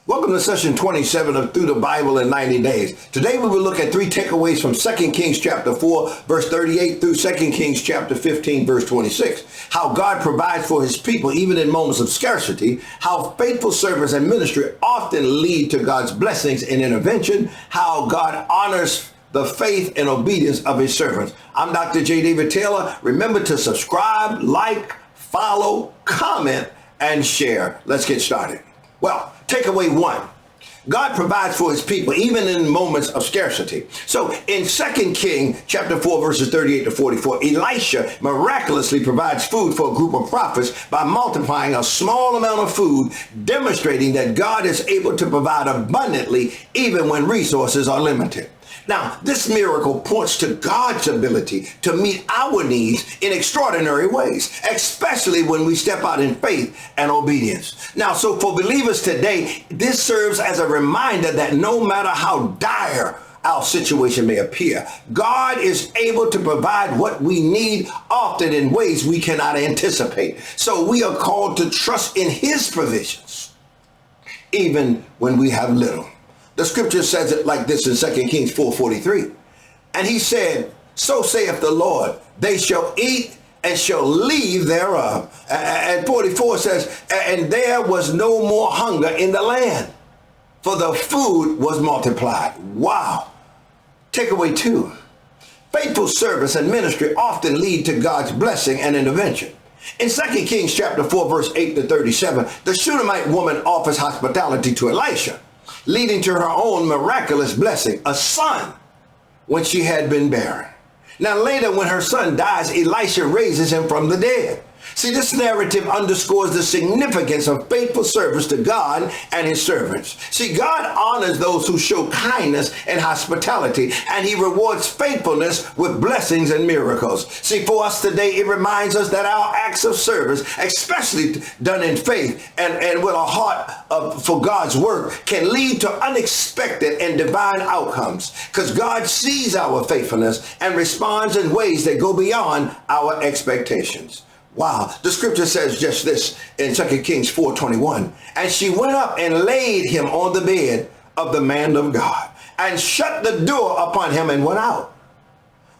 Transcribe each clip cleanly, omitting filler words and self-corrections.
Welcome to session 27 of Through the Bible in 90 Days. Today we will look at three takeaways from 2 Kings chapter 4, verse 38 through 2 Kings chapter 15, verse 26. How God provides for his people even in moments of scarcity. How faithful service and ministry often lead to God's blessings and intervention. How God honors the faith and obedience of his servants. I'm Dr. J. David Taylor. Remember to subscribe, like, follow, comment, and share. Let's get started. Well, takeaway one, God provides for his people even in moments of scarcity. So in 2 Kings chapter 4, verses 38 to 44, Elisha miraculously provides food for a group of prophets by multiplying a small amount of food, demonstrating that God is able to provide abundantly even when resources are limited. Now, this miracle points to God's ability to meet our needs in extraordinary ways, especially when we step out in faith and obedience. Now, so for believers today, this serves as a reminder that no matter how dire our situation may appear, God is able to provide what we need, often in ways we cannot anticipate. So we are called to trust in his provisions, even when we have little. The scripture says it like this in 2 Kings 4:43. And he said, so saith the Lord, they shall eat and shall leave thereof. And 44 says, and there was no more hunger in the land, for the food was multiplied. Wow. Takeaway two, faithful service and ministry often lead to God's blessing and intervention. In 2 Kings chapter 4, verse 8 to 37, the Shunammite woman offers hospitality to Elisha, leading to her own miraculous blessing, a son, when she had been barren. Now later, when her son dies, Elisha raises him from the dead. See, this narrative underscores the significance of faithful service to God and his servants. See, God honors those who show kindness and hospitality, and he rewards faithfulness with blessings and miracles. See, for us today, it reminds us that our acts of service, especially done in faith and with a heart for God's work, can lead to unexpected and divine outcomes, because God sees our faithfulness and responds in ways that go beyond our expectations. Wow. The scripture says just this in 2 Kings 4:21. And she went up and laid him on the bed of the man of God and shut the door upon him and went out.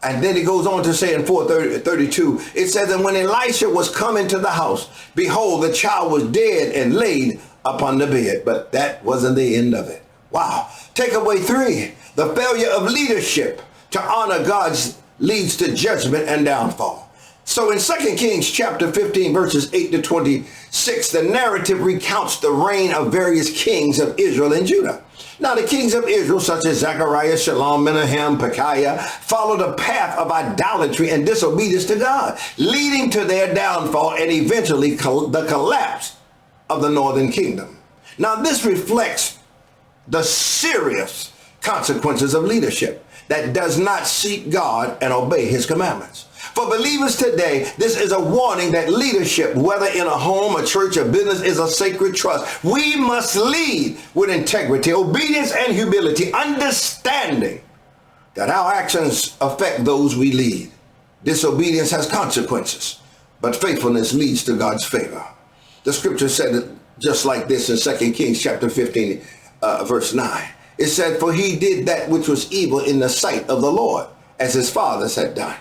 And then it goes on to say in 4:32, it says, and when Elisha was come into the house, behold, the child was dead and laid upon the bed. But that wasn't the end of it. Wow. Takeaway three, the failure of leadership to honor God's leads to judgment and downfall. So in 2 Kings chapter 15, verses 8 to 26, the narrative recounts the reign of various kings of Israel and Judah. Now, the kings of Israel, such as Zechariah, Shalom, Menahem, Pekahiah, followed a path of idolatry and disobedience to God, leading to their downfall and eventually the collapse of the northern kingdom. Now, this reflects the serious consequences of leadership that does not seek God and obey his commandments. For believers today, this is a warning that leadership, whether in a home, a church, or business, is a sacred trust. We must lead with integrity, obedience, and humility, understanding that our actions affect those we lead. Disobedience has consequences, but faithfulness leads to God's favor. The scripture said it just like this in 2 Kings chapter 15, verse 9. It said, for he did that which was evil in the sight of the Lord, as his fathers had done.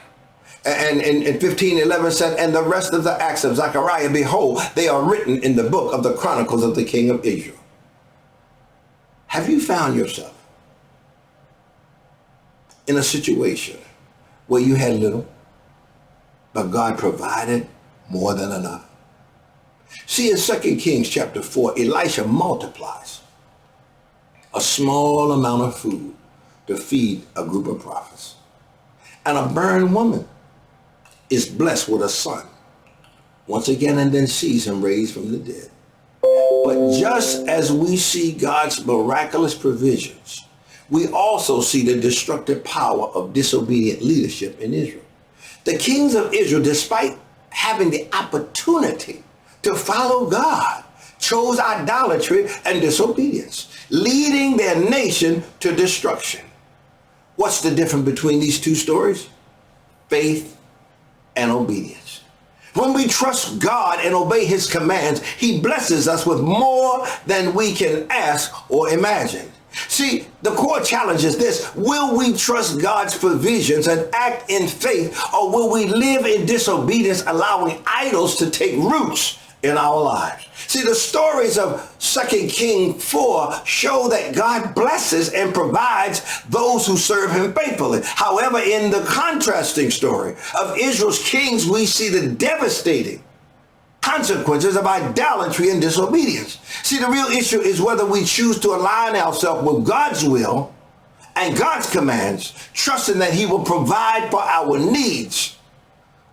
And in 15:11 said, and the rest of the acts of Zechariah, behold, they are written in the book of the Chronicles of the king of Israel. Have you found yourself in a situation where you had little, but God provided more than enough? See, in 2 Kings chapter 4, Elisha multiplies a small amount of food to feed a group of prophets. And a barren woman is blessed with a son once again, and then sees him raised from the dead. But just as we see God's miraculous provisions, we also see the destructive power of disobedient leadership in Israel. The kings of Israel, despite having the opportunity to follow God, chose idolatry and disobedience, leading their nation to destruction. What's the difference between these two stories? Faith and obedience. When we trust God and obey his commands, he blesses us with more than we can ask or imagine. See, the core challenge is this: will we trust God's provisions and act in faith, or will we live in disobedience, allowing idols to take roots in our lives? See, the stories of 2 Kings 4 show that God blesses and provides those who serve him faithfully. However, in the contrasting story of Israel's kings, we see the devastating consequences of idolatry and disobedience. See, the real issue is whether we choose to align ourselves with God's will and God's commands, trusting that he will provide for our needs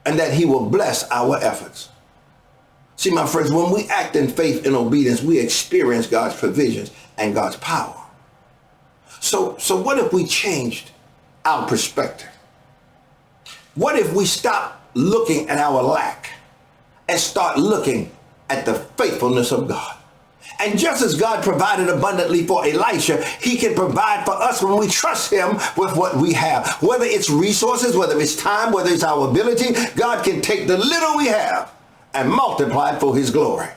and that he will bless our efforts. See, my friends, when we act in faith and obedience, we experience God's provisions and God's power. So what if we changed our perspective? What if we stop looking at our lack and start looking at the faithfulness of God? And just as God provided abundantly for Elisha, he can provide for us when we trust him with what we have. Whether it's resources, whether it's time, whether it's our ability, God can take the little we have and multiply it for his glory.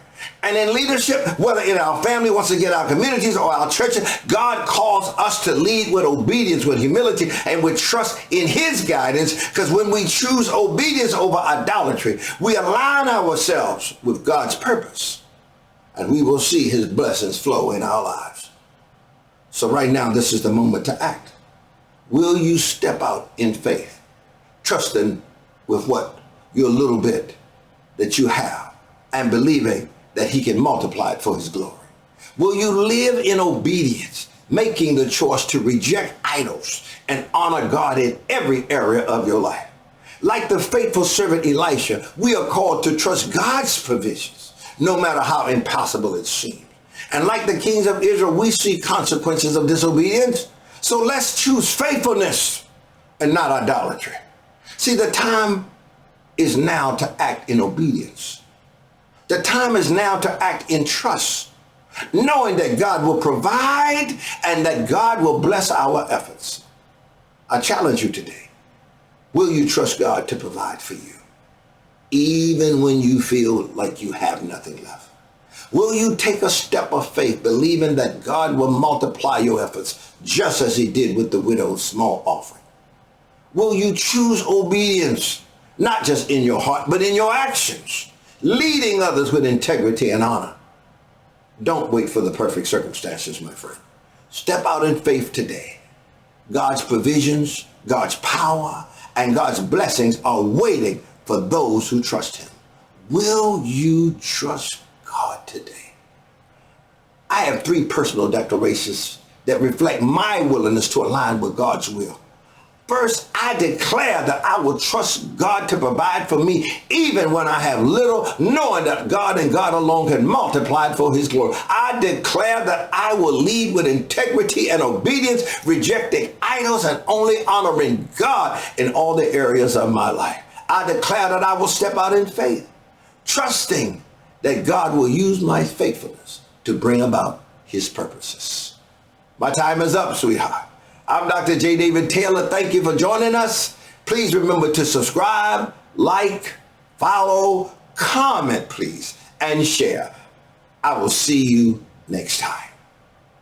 And in leadership, whether in our family, once again, our communities or our churches, God calls us to lead with obedience, with humility, and with trust in his guidance. Because when we choose obedience over idolatry, we align ourselves with God's purpose, and we will see his blessings flow in our lives. So right now, this is the moment to act. Will you step out in faith, trusting with what your little bit that you have, and believing that he can multiply it for his glory? Will you live in obedience, making the choice to reject idols and honor God in every area of your life? Like the faithful servant Elisha, we are called to trust God's provisions, no matter how impossible it seems. And like the kings of Israel, we see consequences of disobedience. So let's choose faithfulness and not idolatry. See, the time is now to act in obedience. The time is now to act in trust, knowing that God will provide and that God will bless our efforts. I challenge you today. Will you trust God to provide for you, even when you feel like you have nothing left? Will you take a step of faith, believing that God will multiply your efforts, just as he did with the widow's small offering? Will you choose obedience, not just in your heart, but in your actions, leading others with integrity and honor? Don't wait for the perfect circumstances, my friend. Step out in faith today. God's provisions, God's power, and God's blessings are waiting for those who trust him. Will you trust God today? I have 3 personal declarations that reflect my willingness to align with God's will. First, I declare that I will trust God to provide for me even when I have little, knowing that God and God alone can multiply it for his glory. I declare that I will lead with integrity and obedience, rejecting idols and only honoring God in all the areas of my life. I declare that I will step out in faith, trusting that God will use my faithfulness to bring about his purposes. My time is up, sweetheart. I'm Dr. J. David Taylor. Thank you for joining us. Please remember to subscribe, like, follow, comment, please, and share. I will see you next time.